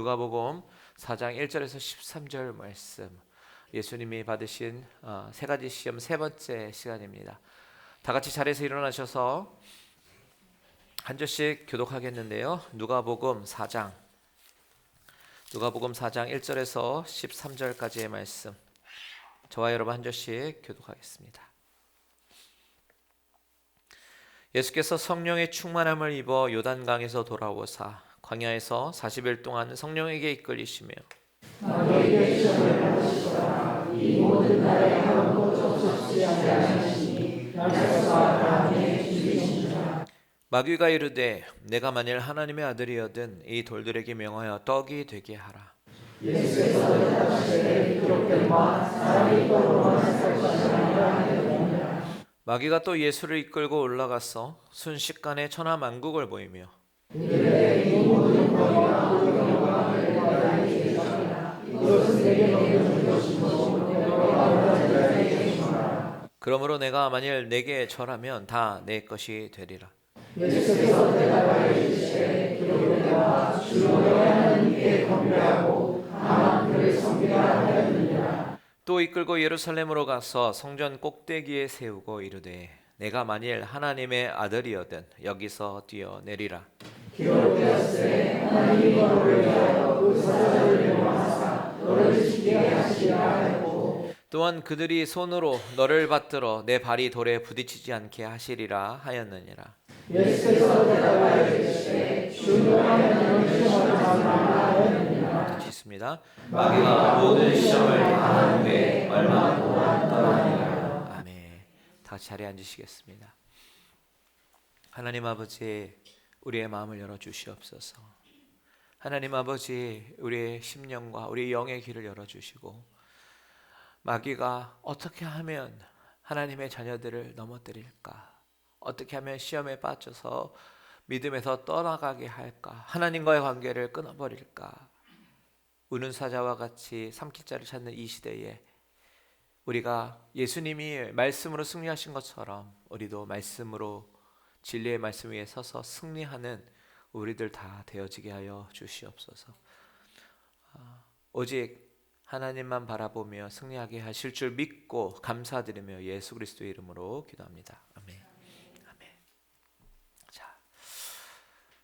누가복음 4장 1절에서 13절 말씀, 예수님이 받으신 세 가지 시험 세 번째 시간입니다. 다 같이 자리에서 일어나셔서 한 절씩 교독하겠는데요. 누가복음 4장 1절에서 13절까지의 말씀, 저와 여러분 한 절씩 교독하겠습니다. 예수께서 성령의 충만함을 입어 요단강에서 돌아오사 광야에서 40일 동안 성령에게 이끌리시며 너희에게 시험을 받으시더라. 이 모든 날에 한 번도 접지 아니하시니 날짜와 밤에 죽이시니라. 마귀가 이르되 내가 만일 하나님의 아들이여든 이 돌들에게 명하여 떡이 되게 하라. 예수께서 대답하시되 기록된 바 사람이 떡으로만 살 것이 아니라 하느니라. 마귀가 또 예수를 이끌고 올라가서 순식간에 천하만국을 보이며 이르되 이 모든 권위와 영광을 내게 주시라. 이것은 내게 넘겨준 것이고 내가 받은 자에게 주시라. 그러므로 내가 만일 내게 절하면 다 내 것이 되리라. 예수께서 대답하여 이르시되 기록된 바 주 너의 하나님께 경배하고 다만 그를 섬기라 하였느니라. 또 이끌고 예루살렘으로 가서 성전 꼭대기에 세우고 이르되 내가 만일 하나님의 아들이여든 여기서 뛰어내리라. 기록되었으되 하나님이 너를 위하여 그 사자를 명하사 너를 지키게 하시리라 하였고 또한 그들이 손으로 너를 받들어 내 발이 돌에 부딪히지 않게 하시리라 하였느니라. 예수께서 대답하여 이르시되 주 너의 하나님을 시험하지 말라 하였느니라. 같이 있습니다. 마귀가 모든 시험을 당한 후에 얼마 동안 떠나니라. 아멘. 다 같이 자리에 앉으시겠습니다. 하나님 아버지, 우리의 마음을 열어주시옵소서. 하나님 아버지, 우리의 심령과 우리의 영의 귀를 열어주시고 마귀가 어떻게 하면 하나님의 자녀들을 넘어뜨릴까, 어떻게 하면 시험에 빠져서 믿음에서 떠나가게 할까, 하나님과의 관계를 끊어버릴까, 우는 사자와 같이 삼킬 자를 찾는 이 시대에 우리가 예수님이 말씀으로 승리하신 것처럼 우리도 말씀으로, 진리의 말씀 위에 서서 승리하는 우리들 다 되어지게 하여 주시옵소서. 오직 하나님만 바라보며 승리하게 하실 줄 믿고 감사드리며 예수 그리스도의 이름으로 기도합니다. 아멘. 아멘. 자,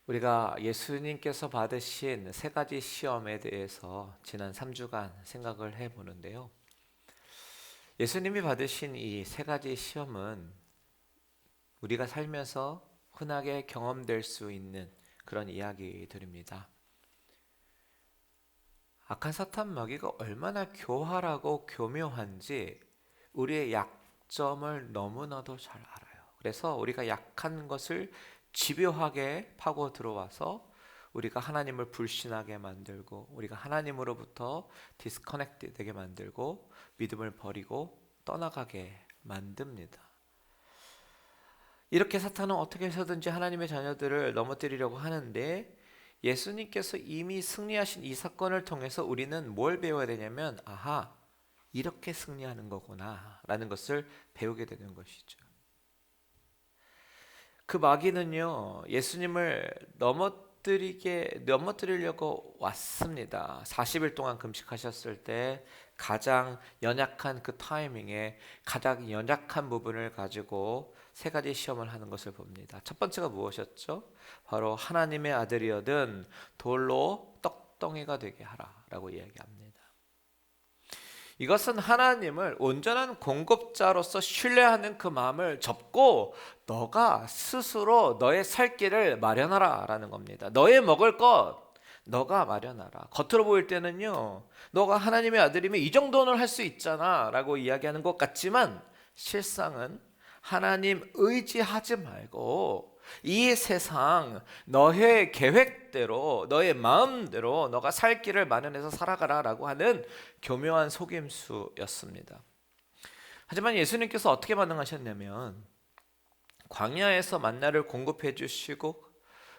우리가 예수님께서 받으신 세 가지 시험에 대해서 지난 3주간 생각을 해보는데요. 예수님이 받으신 이 세 가지 시험은 우리가 살면서 흔하게 경험될 수 있는 그런 이야기들입니다. 악한 사탄 마귀가 얼마나 교활하고 교묘한지 우리의 약점을 너무나도 잘 알아요. 그래서 우리가 약한 것을 집요하게 파고 들어와서 우리가 하나님을 불신하게 만들고 우리가 하나님으로부터 디스커넥트 되게 만들고 믿음을 버리고 떠나가게 만듭니다. 이렇게 사탄은 어떻게 해서든지 하나님의 자녀들을 넘어뜨리려고 하는데, 예수님께서 이미 승리하신 이 사건을 통해서 우리는 뭘 배워야 되냐면, 아하, 이렇게 승리하는 거구나 라는 것을 배우게 되는 것이죠. 그 마귀는요, 예수님을 넘어뜨리려고 왔습니다. 40일 동안 금식하셨을 때 가장 연약한 그 타이밍에 가장 연약한 부분을 가지고 세 가지 시험을 하는 것을 봅니다. 첫 번째가 무엇이었죠? 바로 하나님의 아들이여든 돌로 떡덩이가 되게 하라 라고 이야기합니다. 이것은 하나님을 온전한 공급자로서 신뢰하는 그 마음을 접고 너가 스스로 너의 살 길을 마련하라 라는 겁니다. 너의 먹을 것 너가 마련하라. 겉으로 보일 때는요, 너가 하나님의 아들이면 이 정도는 할 수 있잖아 라고 이야기하는 것 같지만, 실상은 하나님 의지하지 말고 이 세상 너의 계획대로 너의 마음대로 너가 살 길을 마련해서 살아가라 라고 하는 교묘한 속임수였습니다. 하지만 예수님께서 어떻게 반응하셨냐면, 광야에서 만나를 공급해 주시고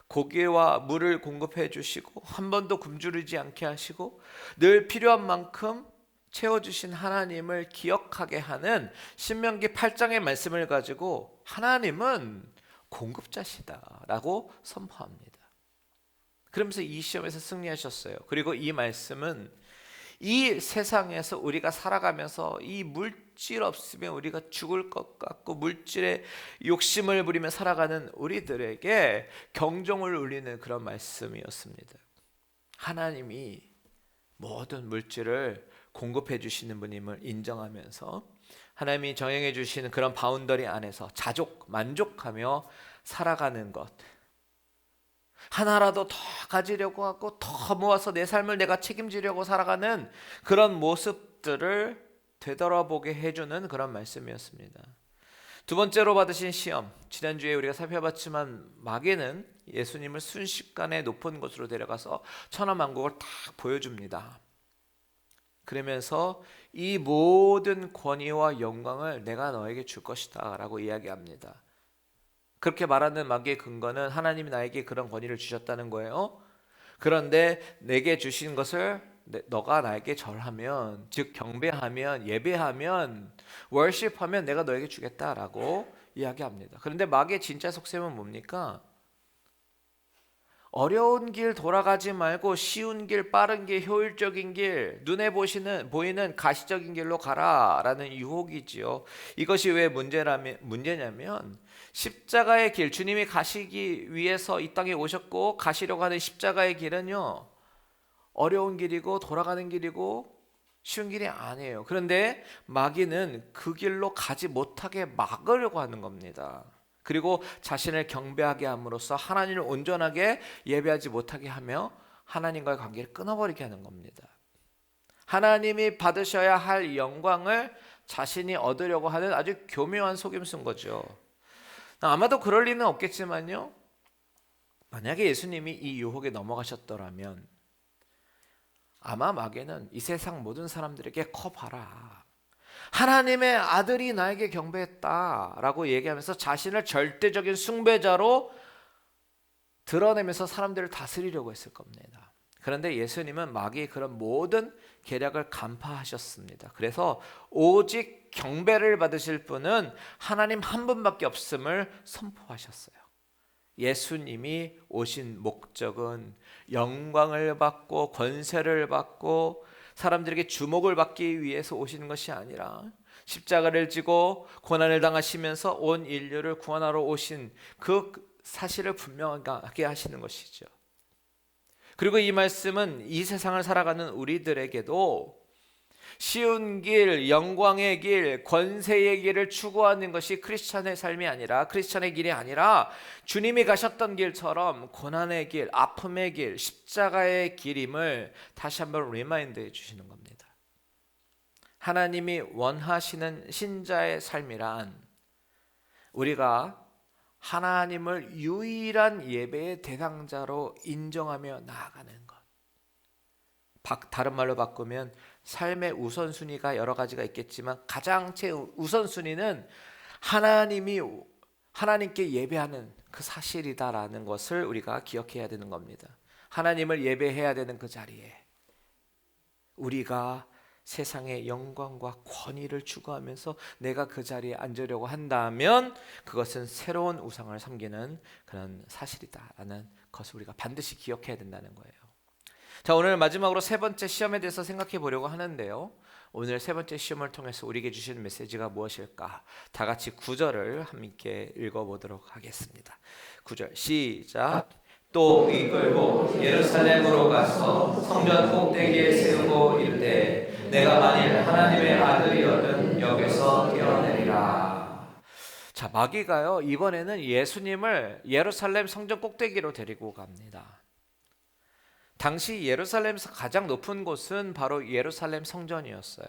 고기와 물을 공급해 주시고 한 번도 굶주리지 않게 하시고 늘 필요한 만큼 채워주신 하나님을 기억하게 하는 신명기 8장의 말씀을 가지고 하나님은 공급자시다 라고 선포합니다. 그러면서 이 시험에서 승리하셨어요. 그리고 이 말씀은 이 세상에서 우리가 살아가면서 이 물질 없으면 우리가 죽을 것 같고 물질에 욕심을 부리며 살아가는 우리들에게 경종을 울리는 그런 말씀이었습니다. 하나님이 모든 물질을 공급해 주시는 분임을 인정하면서 하나님이 정형해 주시는 그런 바운더리 안에서 만족하며 살아가는 것, 하나라도 더 가지려고 하고 더 모아서 내 삶을 내가 책임지려고 살아가는 그런 모습들을 되돌아보게 해주는 그런 말씀이었습니다. 두 번째로 받으신 시험, 지난주에 우리가 살펴봤지만 마귀는 예수님을 순식간에 높은 곳으로 데려가서 천하만국을 딱 보여줍니다. 그러면서 이 모든 권위와 영광을 내가 너에게 줄 것이다 라고 이야기합니다. 그렇게 말하는 마귀의 근거는 하나님이 나에게 그런 권위를 주셨다는 거예요. 그런데 내게 주신 것을 너가 나에게 절하면, 즉 경배하면, 예배하면, 월십하면 내가 너에게 주겠다라고 이야기합니다. 그런데 마귀의 진짜 속셈은 뭡니까? 어려운 길 돌아가지 말고 쉬운 길, 빠른 길, 효율적인 길, 눈에 보이는 가시적인 길로 가라라는 유혹이지요. 이것이 왜 문제냐면 십자가의 길, 주님이 가시기 위해서 이 땅에 오셨고 가시려고 하는 십자가의 길은요, 어려운 길이고 돌아가는 길이고 쉬운 길이 아니에요. 그런데 마귀는 그 길로 가지 못하게 막으려고 하는 겁니다. 그리고 자신을 경배하게 함으로써 하나님을 온전하게 예배하지 못하게 하며 하나님과의 관계를 끊어버리게 하는 겁니다. 하나님이 받으셔야 할 영광을 자신이 얻으려고 하는 아주 교묘한 속임수인 거죠. 아마도 그럴 리는 없겠지만요, 만약에 예수님이 이 유혹에 넘어가셨더라면 아마 마귀는 이 세상 모든 사람들에게 커봐라, 하나님의 아들이 나에게 경배했다라고 얘기하면서 자신을 절대적인 숭배자로 드러내면서 사람들을 다스리려고 했을 겁니다. 그런데 예수님은 마귀의 그런 모든 계략을 간파하셨습니다. 그래서 오직 경배를 받으실 분은 하나님 한 분밖에 없음을 선포하셨어요. 예수님이 오신 목적은 영광을 받고 권세를 받고 사람들에게 주목을 받기 위해서 오시는 것이 아니라 십자가를 지고 고난을 당하시면서 온 인류를 구원하러 오신 그 사실을 분명하게 하시는 것이죠. 그리고 이 말씀은 이 세상을 살아가는 우리들에게도 쉬운 길, 영광의 길, 권세의 길을 추구하는 것이 크리스찬의 삶이 아니라, 크리스찬의 길이 아니라 주님이 가셨던 길처럼 고난의 길, 아픔의 길, 십자가의 길임을 다시 한번 리마인드해 주시는 겁니다. 하나님이 원하시는 신자의 삶이란 우리가 하나님을 유일한 예배의 대상자로 인정하며 나아가는 것. 다른 말로 바꾸면 삶의 우선순위가 여러 가지가 있겠지만 가장 우선순위는 하나님께 예배하는 그 사실이다라는 것을 우리가 기억해야 되는 겁니다. 하나님을 예배해야 되는 그 자리에 우리가 세상의 영광과 권위를 추구하면서 내가 그 자리에 앉으려고 한다면 그것은 새로운 우상을 섬기는 그런 사실이다라는 것을 우리가 반드시 기억해야 된다는 거예요. 자, 오늘 마지막으로 세 번째 시험에 대해서 생각해 보려고 하는데요, 오늘 세 번째 시험을 통해서 우리에게 주시는 메시지가 무엇일까? 다 같이 9절을 함께 읽어보도록 하겠습니다. 9절 시작. 또 이끌고 예루살렘으로 가서 성전 꼭대기에 세우고 이르되 내가 만일 하나님의 아들이거든 여기서 뛰어내리라. 자, 마귀가요 이번에는 예수님을 예루살렘 성전 꼭대기로 데리고 갑니다. 당시 예루살렘에서 가장 높은 곳은 바로 예루살렘 성전이었어요.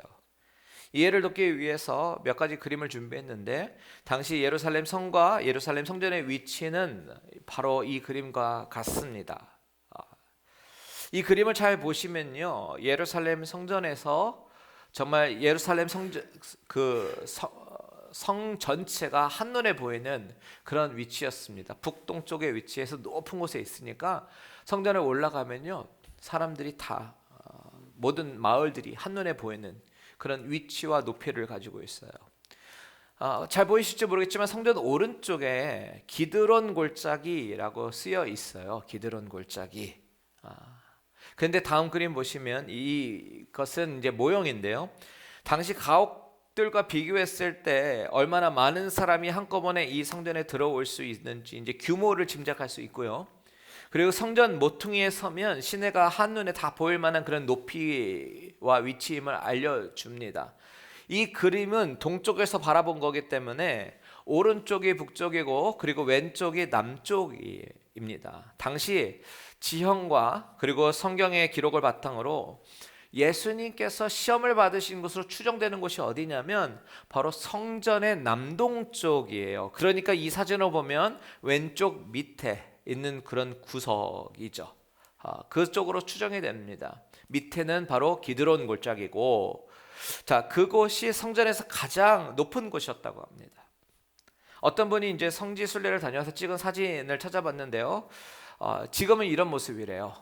이해를 돕기 위해서 몇 가지 그림을 준비했는데 당시 예루살렘 성과 예루살렘 성전의 위치는 바로 이 그림과 같습니다. 이 그림을 잘 보시면요, 예루살렘 성전에서 정말 예루살렘 성 전체가 한눈에 보이는 그런 위치였습니다. 북동쪽에 위치해서 높은 곳에 있으니까 성전에 올라가면요, 사람들이 다 모든 마을들이 한눈에 보이는 그런 위치와 높이를 가지고 있어요. 잘 보이실지 모르겠지만 성전 오른쪽에 기드론 골짜기라고 쓰여 있어요. 기드론 골짜기. 그런데 다음 그림 보시면 이것은 이제 모형인데요. 당시 가옥들과 비교했을 때 얼마나 많은 사람이 한꺼번에 이 성전에 들어올 수 있는지 이제 규모를 짐작할 수 있고요. 그리고 성전 모퉁이에 서면 시내가 한눈에 다 보일 만한 그런 높이와 위치임을 알려줍니다. 이 그림은 동쪽에서 바라본 거기 때문에 오른쪽이 북쪽이고 그리고 왼쪽이 남쪽입니다. 당시 지형과 그리고 성경의 기록을 바탕으로 예수님께서 시험을 받으신 곳으로 추정되는 곳이 어디냐면 바로 성전의 남동쪽이에요. 그러니까 이 사진을 보면 왼쪽 밑에 있는 그런 구석이죠. 그쪽으로 추정이 됩니다. 밑에는 바로 기드론 골짜기고, 자, 그곳이 성전에서 가장 높은 곳이었다고 합니다. 어떤 분이 이제 성지 순례를 다녀서 찍은 사진을 찾아봤는데요. 지금은 이런 모습이래요.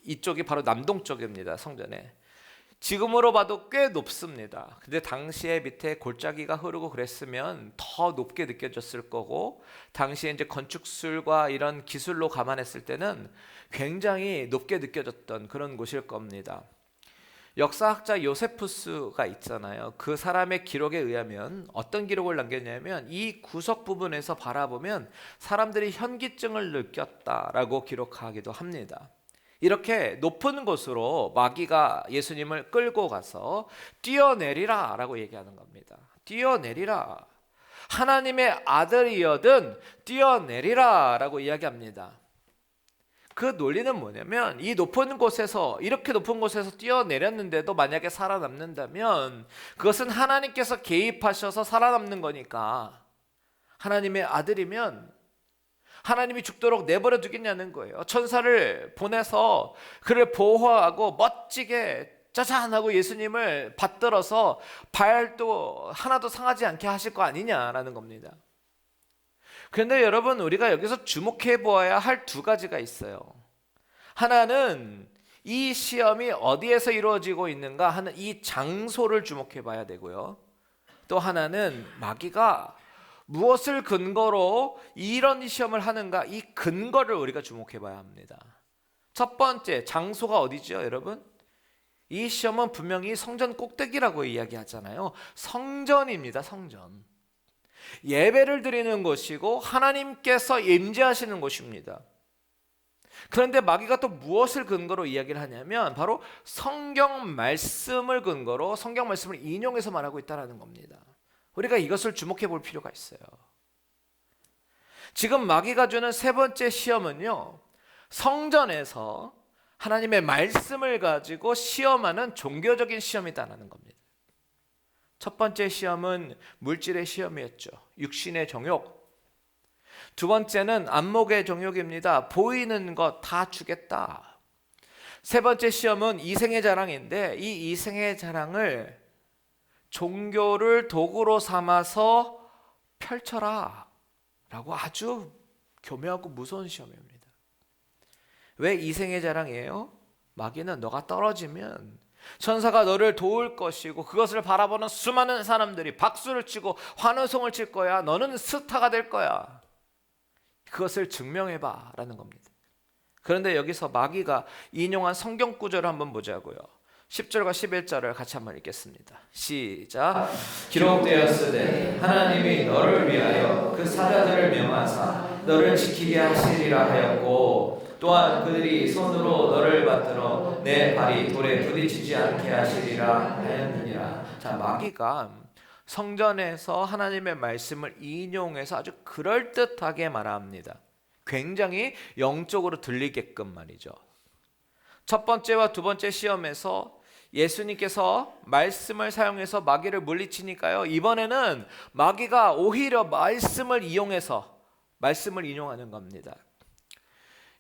이쪽이 바로 남동쪽입니다. 성전에. 지금으로 봐도 꽤 높습니다. 근데 당시에 밑에 골짜기가 흐르고 그랬으면 더 높게 느껴졌을 거고, 당시에 이제 건축술과 이런 기술로 감안했을 때는 굉장히 높게 느껴졌던 그런 곳일 겁니다. 역사학자 요세푸스가 있잖아요. 그 사람의 기록에 의하면 어떤 기록을 남겼냐면 이 구석 부분에서 바라보면 사람들이 현기증을 느꼈다라고 기록하기도 합니다. 이렇게 높은 곳으로 마귀가 예수님을 끌고 가서 뛰어내리라 라고 얘기하는 겁니다. 뛰어내리라. 하나님의 아들이여든 뛰어내리라 라고 이야기합니다. 그 논리는 뭐냐면 이 높은 곳에서, 이렇게 높은 곳에서 뛰어내렸는데도 만약에 살아남는다면 그것은 하나님께서 개입하셔서 살아남는 거니까, 하나님의 아들이면 하나님이 죽도록 내버려 두겠냐는 거예요. 천사를 보내서 그를 보호하고 멋지게 짜잔 하고 예수님을 받들어서 발도 하나도 상하지 않게 하실 거 아니냐라는 겁니다. 그런데 여러분, 우리가 여기서 주목해 보아야 할 두 가지가 있어요. 하나는 이 시험이 어디에서 이루어지고 있는가 하는 이 장소를 주목해 봐야 되고요. 또 하나는 마귀가 무엇을 근거로 이런 시험을 하는가, 이 근거를 우리가 주목해 봐야 합니다. 첫 번째, 장소가 어디죠, 여러분? 이 시험은 분명히 성전 꼭대기라고 이야기하잖아요. 성전입니다, 성전. 예배를 드리는 곳이고 하나님께서 임재하시는 곳입니다. 그런데 마귀가 또 무엇을 근거로 이야기를 하냐면 바로 성경 말씀을 근거로, 성경 말씀을 인용해서 말하고 있다는 겁니다. 우리가 이것을 주목해 볼 필요가 있어요. 지금 마귀가 주는 세 번째 시험은요, 성전에서 하나님의 말씀을 가지고 시험하는 종교적인 시험이다라는 겁니다. 첫 번째 시험은 물질의 시험이었죠. 육신의 정욕. 두 번째는 안목의 정욕입니다. 보이는 것 다 주겠다. 세 번째 시험은 이생의 자랑인데 이 이생의 자랑을 종교를 도구로 삼아서 펼쳐라 라고 아주 교묘하고 무서운 시험입니다. 왜 이생의 자랑이에요? 마귀는 너가 떨어지면 천사가 너를 도울 것이고 그것을 바라보는 수많은 사람들이 박수를 치고 환호성을 칠 거야. 너는 스타가 될 거야. 그것을 증명해봐 라는 겁니다. 그런데 여기서 마귀가 인용한 성경 구절을 한번 보자고요. 10절과 11절을 같이 한번 읽겠습니다. 시작. 기록되었으되 하나님이 너를 위하여 그 사자들을 명하사 너를 지키게 하시리라 하였고, 또한 그들이 손으로 너를 받들어 내 발이 돌에 부딪히지 않게 하시리라 하였느니라. 자, 마귀가 성전에서 하나님의 말씀을 인용해서 아주 그럴듯하게 말합니다. 굉장히 영적으로 들리게끔 말이죠. 첫 번째와 두 번째 시험에서 예수님께서 말씀을 사용해서 마귀를 물리치니까요, 이번에는 마귀가 오히려 말씀을 이용해서 말씀을 인용하는 겁니다.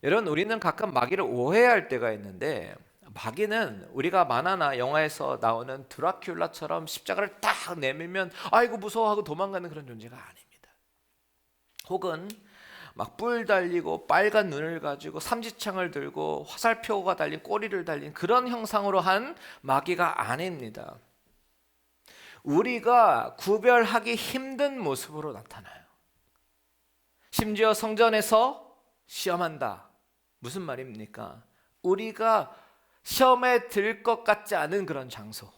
여러분, 우리는 가끔 마귀를 오해할 때가 있는데, 마귀는 우리가 만화나 영화에서 나오는 드라큘라처럼 십자가를 딱 내밀면 아이고 무서워하고 도망가는 그런 존재가 아닙니다. 혹은 막 뿔 달리고 빨간 눈을 가지고 삼지창을 들고 화살표가 달린 꼬리를 달린 그런 형상으로 한 마귀가 아닙니다. 우리가 구별하기 힘든 모습으로 나타나요. 심지어 성전에서 시험한다. 무슨 말입니까? 우리가 시험에 들 것 같지 않은 그런 장소,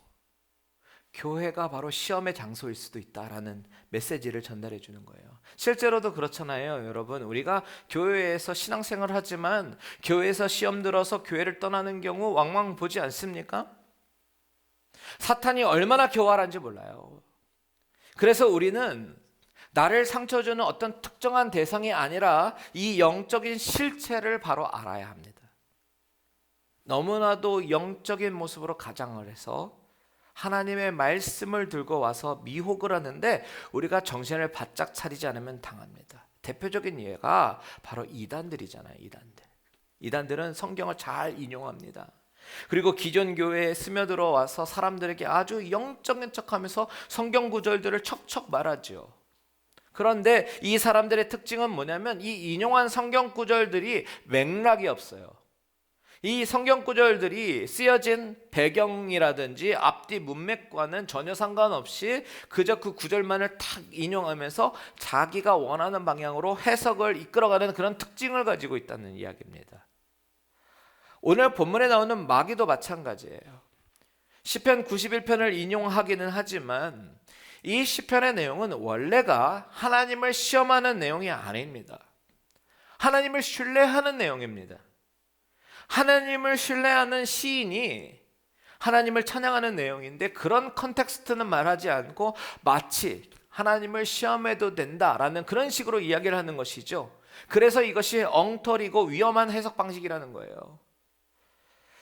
교회가 바로 시험의 장소일 수도 있다라는 메시지를 전달해 주는 거예요. 실제로도 그렇잖아요, 여러분. 우리가 교회에서 신앙생활을 하지만 교회에서 시험 들어서 교회를 떠나는 경우 왕왕 보지 않습니까? 사탄이 얼마나 교활한지 몰라요. 그래서 우리는 나를 상처 주는 어떤 특정한 대상이 아니라 이 영적인 실체를 바로 알아야 합니다. 너무나도 영적인 모습으로 가장을 해서 하나님의 말씀을 들고 와서 미혹을 하는데 우리가 정신을 바짝 차리지 않으면 당합니다. 대표적인 예가 바로 이단들이잖아요. 이단들은 성경을 잘 인용합니다. 그리고 기존 교회에 스며들어 와서 사람들에게 아주 영적인 척하면서 성경 구절들을 척척 말하죠. 그런데 이 사람들의 특징은 뭐냐면 이 인용한 성경 구절들이 맥락이 없어요. 이 성경 구절들이 쓰여진 배경이라든지 앞뒤 문맥과는 전혀 상관없이 그저 그 구절만을 탁 인용하면서 자기가 원하는 방향으로 해석을 이끌어가는 그런 특징을 가지고 있다는 이야기입니다. 오늘 본문에 나오는 마귀도 마찬가지예요. 시편 91편을 인용하기는 하지만 이 시편의 내용은 원래가 하나님을 시험하는 내용이 아닙니다. 하나님을 신뢰하는 내용입니다. 하나님을 신뢰하는 시인이 하나님을 찬양하는 내용인데 그런 컨텍스트는 말하지 않고 마치 하나님을 시험해도 된다라는 그런 식으로 이야기를 하는 것이죠. 그래서 이것이 엉터리고 위험한 해석 방식이라는 거예요.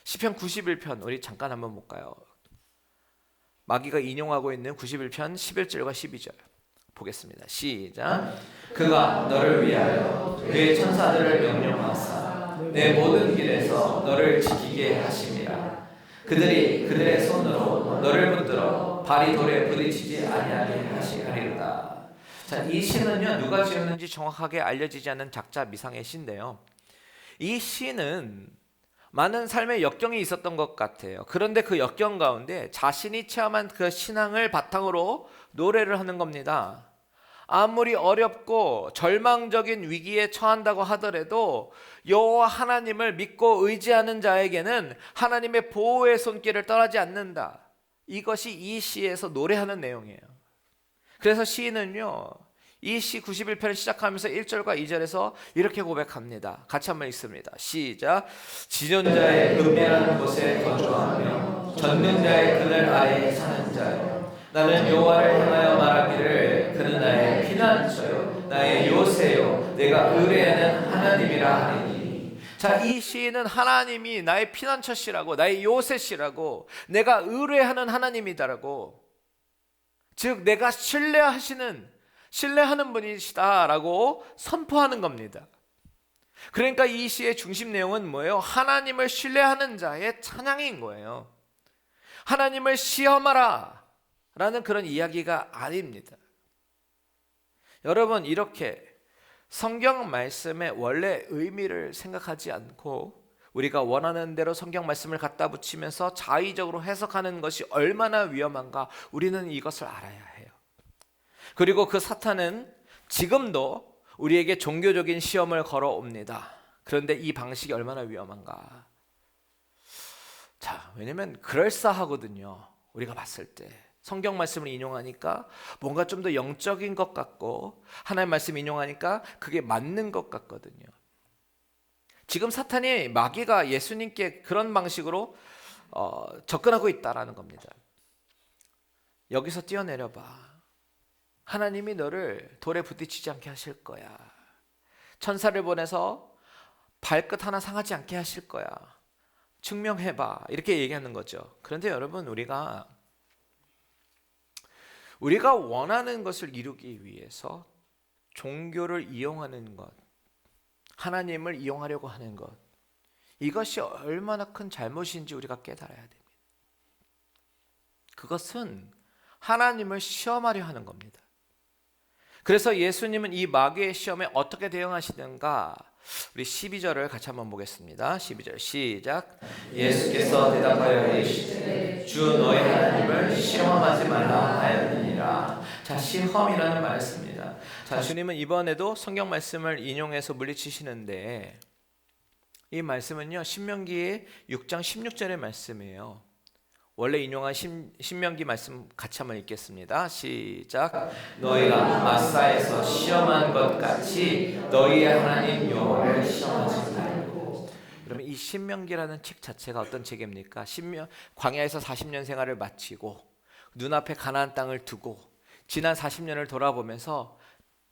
시편 91편 우리 잠깐 한번 볼까요? 마귀가 인용하고 있는 91편 11절과 12절 보겠습니다. 시작. 그가 너를 위하여 그의 천사들을 명령하사 내 모든 길에서 너를 지키게 하심이라. 그들이 그들의 손으로 너를 붙들어 발이 돌에 부딪히지 아니하게 하시리로다. 자, 이 시는요 누가 지었는지 정확하게 알려지지 않은 작자 미상의 시인데요. 이 시는 많은 삶의 역경이 있었던 것 같아요. 그런데 그 역경 가운데 자신이 체험한 그 신앙을 바탕으로 노래를 하는 겁니다. 아무리 어렵고 절망적인 위기에 처한다고 하더라도 여호와 하나님을 믿고 의지하는 자에게는 하나님의 보호의 손길을 떠나지 않는다. 이것이 이 시에서 노래하는 내용이에요. 그래서 시인은요 이 시 91편을 시작하면서 1절과 2절에서 이렇게 고백합니다. 같이 한번 읽습니다. 시작. 지존자의 은밀한 곳에 거주하며 전능자의 그늘 아래에 사는 자여, 나는 여호와를 향하여 말하기를 그는 나의 피난처요 나의 요새요 내가 의뢰하는 하나님이라 하리니. 자, 이 시인은 하나님이 나의 피난처시라고 나의 요새시라고 내가 의뢰하는 하나님이다라고, 즉 내가 신뢰하는 분이시다라고 선포하는 겁니다. 그러니까 이 시의 중심 내용은 뭐예요? 하나님을 신뢰하는 자의 찬양인 거예요. 하나님을 시험하라 라는 그런 이야기가 아닙니다. 여러분, 이렇게 성경 말씀의 원래 의미를 생각하지 않고 우리가 원하는 대로 성경 말씀을 갖다 붙이면서 자의적으로 해석하는 것이 얼마나 위험한가 우리는 이것을 알아야 해요. 그리고 그 사탄은 지금도 우리에게 종교적인 시험을 걸어옵니다. 그런데 이 방식이 얼마나 위험한가. 자, 왜냐면 그럴싸하거든요. 우리가 봤을 때 성경 말씀을 인용하니까 뭔가 좀 더 영적인 것 같고 하나님 말씀 인용하니까 그게 맞는 것 같거든요. 지금 사탄이 마귀가 예수님께 그런 방식으로 접근하고 있다라는 겁니다. 여기서 뛰어내려봐. 하나님이 너를 돌에 부딪히지 않게 하실 거야. 천사를 보내서 발끝 하나 상하지 않게 하실 거야. 증명해봐. 이렇게 얘기하는 거죠. 그런데 여러분, 우리가 원하는 것을 이루기 위해서 종교를 이용하는 것, 하나님을 이용하려고 하는 것, 이것이 얼마나 큰 잘못인지 우리가 깨달아야 됩니다. 그것은 하나님을 시험하려 하는 겁니다. 그래서 예수님은 이 마귀의 시험에 어떻게 대응하시는가? 우리 12절을 같이 한번 보겠습니다. 12절 시작. 예수께서 대답하여 이르시되 주 너희 하나님을 시험하지 말라 하였느니라. 자, 시험이라는 말씀입니다. 자, 주님은 이번에도 성경 말씀을 인용해서 물리치시는데 이 말씀은요, 신명기 6장 16절의 말씀이에요. 원래 인용한 신명기 말씀 같이 한번 읽겠습니다. 시작. 너희가 마사에서 시험한 것 같이 너희의 하나님 여호와를 시험하지 말고. 여러분, 이 신명기라는 책 자체가 어떤 책입니까? 광야에서 40년 생활을 마치고 눈앞에 가나안 땅을 두고 지난 40년을 돌아보면서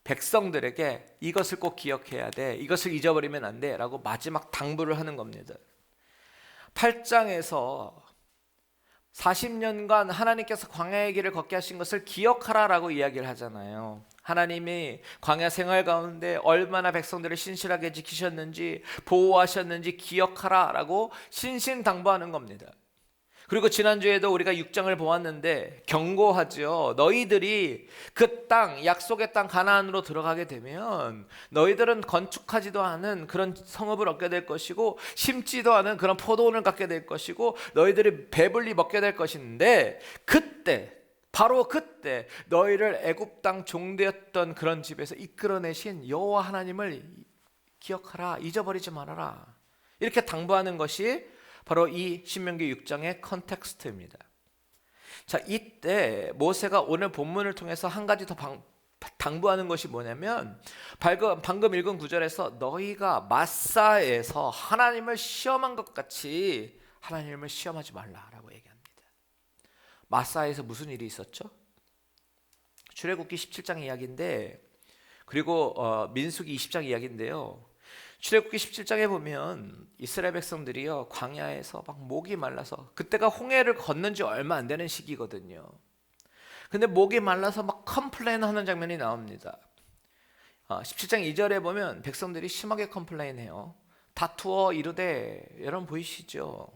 백성들에게 이것을 꼭 기억해야 돼, 이것을 잊어버리면 안 돼 라고 마지막 당부를 하는 겁니다. 8장에서 40년간 하나님께서 광야의 길을 걷게 하신 것을 기억하라라고 이야기를 하잖아요. 하나님이 광야 생활 가운데 얼마나 백성들을 신실하게 지키셨는지, 보호하셨는지 기억하라라고 신신당부하는 겁니다. 그리고 지난주에도 우리가 6장을 보았는데 경고하죠. 너희들이 그 땅, 약속의 땅 가나안으로 들어가게 되면 너희들은 건축하지도 않은 그런 성읍을 얻게 될 것이고 심지도 않은 그런 포도원을 갖게 될 것이고 너희들이 배불리 먹게 될 것인데, 그때, 바로 그때 너희를 애굽 땅 종되었던 그런 집에서 이끌어내신 여호와 하나님을 기억하라, 잊어버리지 말아라, 이렇게 당부하는 것이 바로 이 신명기 6장의 컨텍스트입니다. 자, 이때 모세가 오늘 본문을 통해서 한 가지 더 당부하는 것이 뭐냐면, 방금 읽은 구절에서 너희가 마사에서 하나님을 시험한 것 같이 하나님을 시험하지 말라라고 얘기합니다. 마사에서 무슨 일이 있었죠? 출애굽기 17장 이야기인데, 그리고 민수기 20장 이야기인데요. 출애굽기 17장에 보면 이스라엘 백성들이요, 광야에서 막 목이 말라서, 그때가 홍해를 건넌 지 얼마 안 되는 시기거든요. 근데 목이 말라서 막 컴플레인하는 장면이 나옵니다. 17장 2절에 보면 백성들이 심하게 컴플레인해요. 다투어 이르되, 여러분 보이시죠?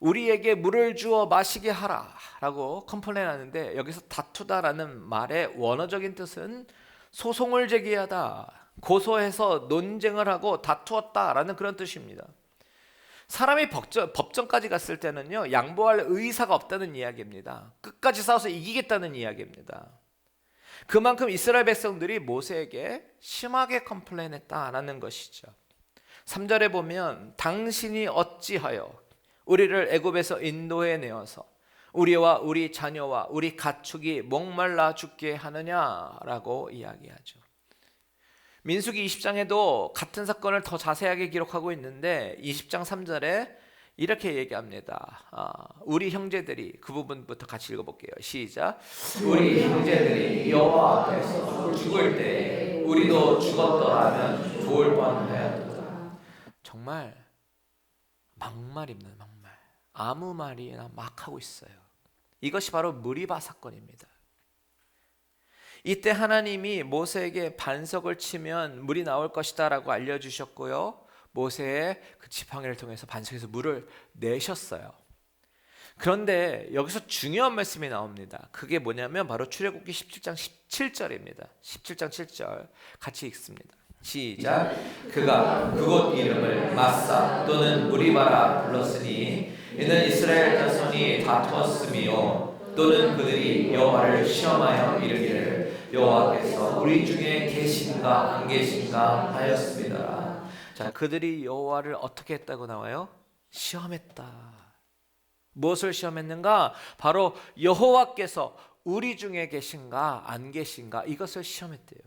우리에게 물을 주어 마시게 하라 라고 컴플레인하는데, 여기서 다투다라는 말의 원어적인 뜻은 소송을 제기하다, 고소해서 논쟁을 하고 다투었다라는 그런 뜻입니다. 사람이 법정까지 갔을 때는요, 양보할 의사가 없다는 이야기입니다. 끝까지 싸워서 이기겠다는 이야기입니다. 그만큼 이스라엘 백성들이 모세에게 심하게 컴플레인했다라는 것이죠. 3절에 보면 당신이 어찌하여 우리를 애굽에서 인도해 내어서 우리와 우리 자녀와 우리 가축이 목말라 죽게 하느냐라고 이야기하죠. 민수기 20장에도 같은 사건을 더 자세하게 기록하고 있는데 20장 3절에 이렇게 얘기합니다. 우리 형제들이, 그 부분부터 같이 읽어볼게요. 시작. 우리 형제들이 여호와 앞에서 죽을 때 우리도 죽었더라면 좋을 뻔하였다. 정말 막말입니다. 막말. 아무 말이나 막 하고 있어요. 이것이 바로 무리바 사건입니다. 이때 하나님이 모세에게 반석을 치면 물이 나올 것이다 라고 알려주셨고요, 모세의 그 지팡이를 통해서 반석에서 물을 내셨어요. 그런데 여기서 중요한 말씀이 나옵니다. 그게 뭐냐면 바로 출애굽기 17장 17절입니다. 17장 7절 같이 읽습니다. 시작. 그가 그곳 이름을 마사 또는 무리바라 불렀으니 이는 이스라엘 자손이 다투었으며 또는 그들이 여호와를 시험하여 이르기를 여호와께서 우리 중에 계신가 안 계신가 하였습니다. 자, 그들이 여호와를 어떻게 했다고 나와요? 시험했다. 무엇을 시험했는가? 바로 여호와께서 우리 중에 계신가 안 계신가, 이것을 시험했대요.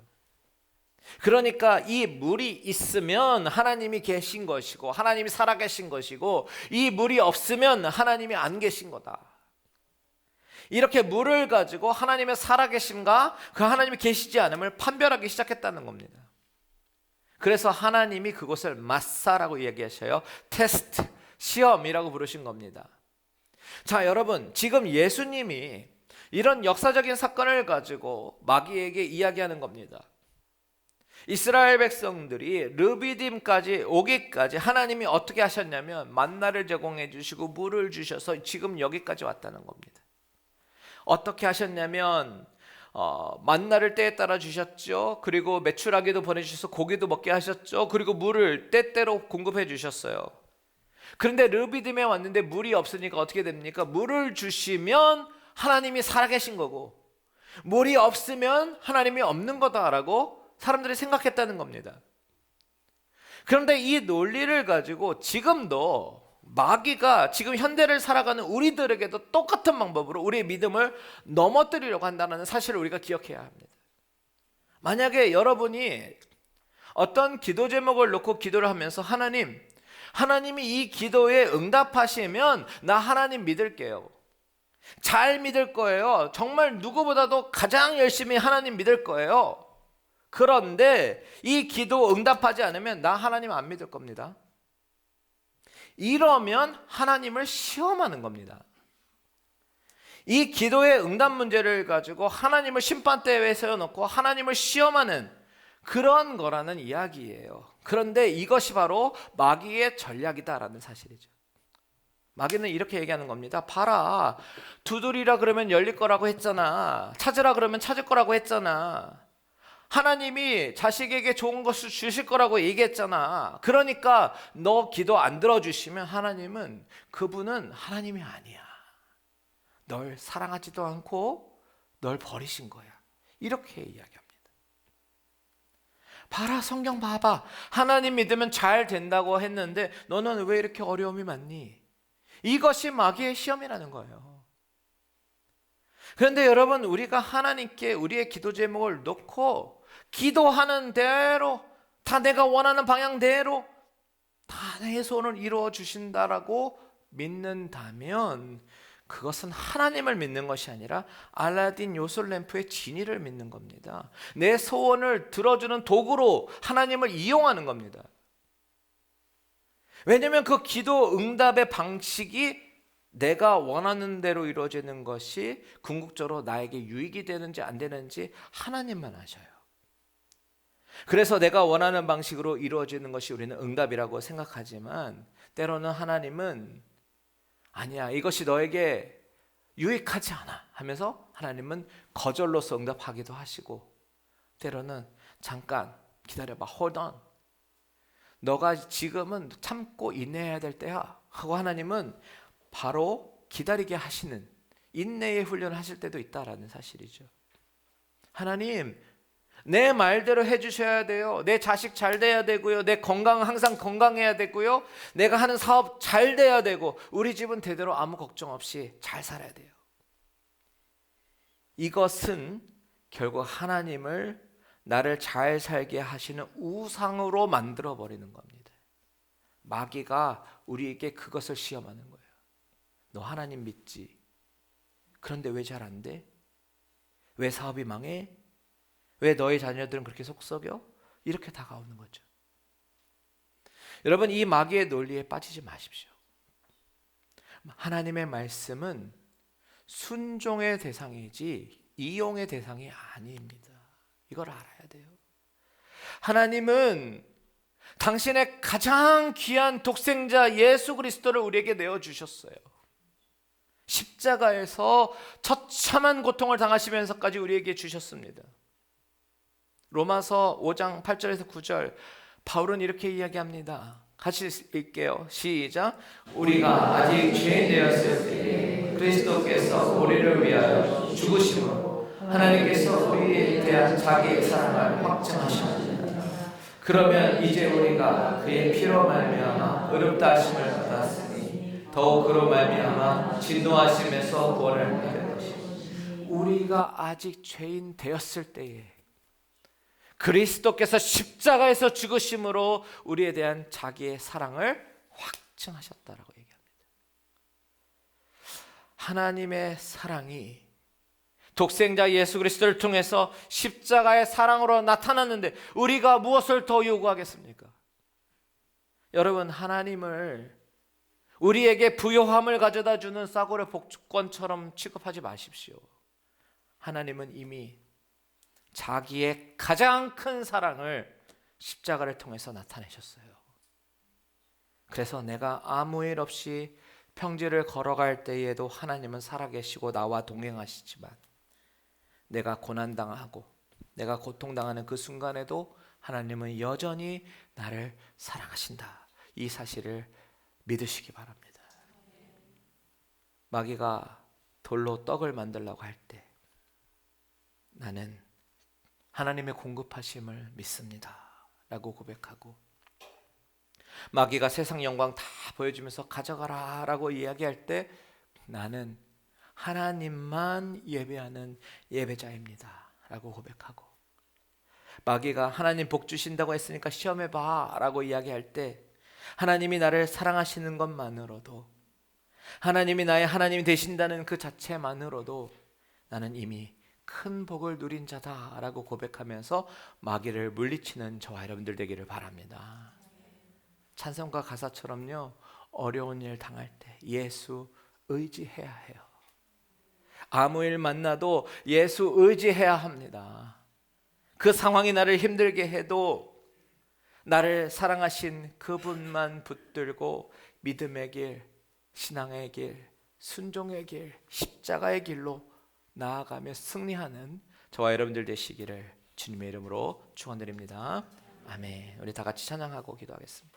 그러니까 이 물이 있으면 하나님이 계신 것이고 하나님이 살아계신 것이고, 이 물이 없으면 하나님이 안 계신 거다. 이렇게 물을 가지고 하나님의 살아계심과 그 하나님이 계시지 않음을 판별하기 시작했다는 겁니다. 그래서 하나님이 그것을 마사라고 얘기하셔요. 테스트, 시험이라고 부르신 겁니다. 자, 여러분, 지금 예수님이 이런 역사적인 사건을 가지고 마귀에게 이야기하는 겁니다. 이스라엘 백성들이 르비딤까지 오기까지 하나님이 어떻게 하셨냐면 만나를 제공해 주시고 물을 주셔서 지금 여기까지 왔다는 겁니다. 어떻게 하셨냐면 만나를 때에 따라 주셨죠. 그리고 메추라기도 보내주셔서 고기도 먹게 하셨죠. 그리고 물을 때때로 공급해 주셨어요. 그런데 르비딤에 왔는데 물이 없으니까 어떻게 됩니까? 물을 주시면 하나님이 살아계신 거고, 물이 없으면 하나님이 없는 거다라고 사람들이 생각했다는 겁니다. 그런데 이 논리를 가지고 지금도 마귀가 지금 현대를 살아가는 우리들에게도 똑같은 방법으로 우리의 믿음을 넘어뜨리려고 한다는 사실을 우리가 기억해야 합니다. 만약에 여러분이 어떤 기도 제목을 놓고 기도를 하면서 하나님이 이 기도에 응답하시면 나 하나님 믿을게요. 잘 믿을 거예요. 정말 누구보다도 가장 열심히 하나님 믿을 거예요. 그런데 이 기도 응답하지 않으면 나 하나님 안 믿을 겁니다. 이러면 하나님을 시험하는 겁니다. 이 기도의 응답 문제를 가지고 하나님을 심판대에 세워놓고 하나님을 시험하는 그런 거라는 이야기예요. 그런데 이것이 바로 마귀의 전략이다라는 사실이죠. 마귀는 이렇게 얘기하는 겁니다. 봐라, 두드리라 그러면 열릴 거라고 했잖아. 찾으라 그러면 찾을 거라고 했잖아. 하나님이 자식에게 좋은 것을 주실 거라고 얘기했잖아. 그러니까 너 기도 안 들어주시면 그분은 하나님이 아니야. 널 사랑하지도 않고 널 버리신 거야. 이렇게 이야기합니다. 봐라, 성경 봐봐. 하나님 믿으면 잘 된다고 했는데 너는 왜 이렇게 어려움이 많니? 이것이 마귀의 시험이라는 거예요. 그런데 여러분, 우리가 하나님께 우리의 기도 제목을 놓고 기도하는 대로 다 내가 원하는 방향대로 다 내 소원을 이루어 주신다라고 믿는다면 그것은 하나님을 믿는 것이 아니라 알라딘 요술램프의 지니를 믿는 겁니다. 내 소원을 들어주는 도구로 하나님을 이용하는 겁니다. 왜냐하면 그 기도 응답의 방식이 내가 원하는 대로 이루어지는 것이 궁극적으로 나에게 유익이 되는지 안 되는지 하나님만 아셔요. 그래서 내가 원하는 방식으로 이루어지는 것이 우리는 응답이라고 생각하지만 때로는 하나님은 아니야, 이것이 너에게 유익하지 않아 하면서 하나님은 거절로서 응답하기도 하시고, 때로는 잠깐 기다려봐, hold on, 너가 지금은 참고 인내해야 될 때야 하고 하나님은 바로 기다리게 하시는 인내의 훈련을 하실 때도 있다라는 사실이죠. 하나님, 내 말대로 해주셔야 돼요. 내 자식 잘 돼야 되고요. 내 건강 항상 건강해야 되고요. 내가 하는 사업 잘 돼야 되고 우리 집은 대대로 아무 걱정 없이 잘 살아야 돼요. 이것은 결국 하나님을 나를 잘 살게 하시는 우상으로 만들어 버리는 겁니다. 마귀가 우리에게 그것을 시험하는 거예요. 너 하나님 믿지? 그런데 왜 잘 안 돼? 왜 사업이 망해? 왜 너의 자녀들은 그렇게 속썩여? 이렇게 다가오는 거죠. 여러분, 이 마귀의 논리에 빠지지 마십시오. 하나님의 말씀은 순종의 대상이지 이용의 대상이 아닙니다. 이걸 알아야 돼요. 하나님은 당신의 가장 귀한 독생자 예수 그리스도를 우리에게 내어주셨어요. 십자가에서 처참한 고통을 당하시면서까지 우리에게 주셨습니다. 로마서 5장 8절에서 9절 바울은 이렇게 이야기합니다. 같이 읽게요. 시작. 우리가 아직 죄인 되었을 때 그리스도께서 우리를 위하여 죽으심으로 하나님께서 우리에 대한 자기의 사랑을 확증하셨습니다. 그러면 이제 우리가 그의 피로 말미암아 의롭다 하심을 받았으니 더욱 그로 말미암아 진노하심에서 구원을 받을 것입니다. 우리가 아직 죄인 되었을 때에 그리스도께서 십자가에서 죽으심으로 우리에 대한 자기의 사랑을 확증하셨다라고 얘기합니다. 하나님의 사랑이 독생자 예수 그리스도를 통해서 십자가의 사랑으로 나타났는데 우리가 무엇을 더 요구하겠습니까? 여러분, 하나님을 우리에게 부요함을 가져다 주는 싸구려 복권처럼 취급하지 마십시오. 하나님은 이미 자기의 가장 큰 사랑을 십자가를 통해서 나타내셨어요. 그래서 내가 아무 일 없이 평지를 걸어갈 때에도 하나님은 살아계시고 나와 동행하시지만 내가 고난당하고 내가 고통당하는 그 순간에도 하나님은 여전히 나를 사랑하신다. 이 사실을 믿으시기 바랍니다. 마귀가 돌로 떡을 만들려고 할 때 나는 하나님의 공급하심을 믿습니다 라고 고백하고 마귀가 세상 영광 다 보여주면서 가져가라 라고 이야기할 때 나는 하나님만 예배하는 예배자입니다 라고 고백하고, 마귀가 하나님 복 주신다고 했으니까 시험해봐 라고 이야기할 때 하나님이 나를 사랑하시는 것만으로도, 하나님이 나의 하나님이 되신다는 그 자체만으로도 나는 이미 큰 복을 누린 자다라고 고백하면서 마귀를 물리치는 저와 여러분들 되기를 바랍니다. 찬송가 가사처럼요, 어려운 일 당할 때 예수 의지해야 해요. 아무 일 만나도 예수 의지해야 합니다. 그 상황이 나를 힘들게 해도 나를 사랑하신 그분만 붙들고 믿음의 길, 신앙의 길, 순종의 길, 십자가의 길로 나아가며 승리하는 저와 여러분들 되시기를 주님의 이름으로 축원드립니다. 아멘. 우리 다 같이 찬양하고 기도하겠습니다.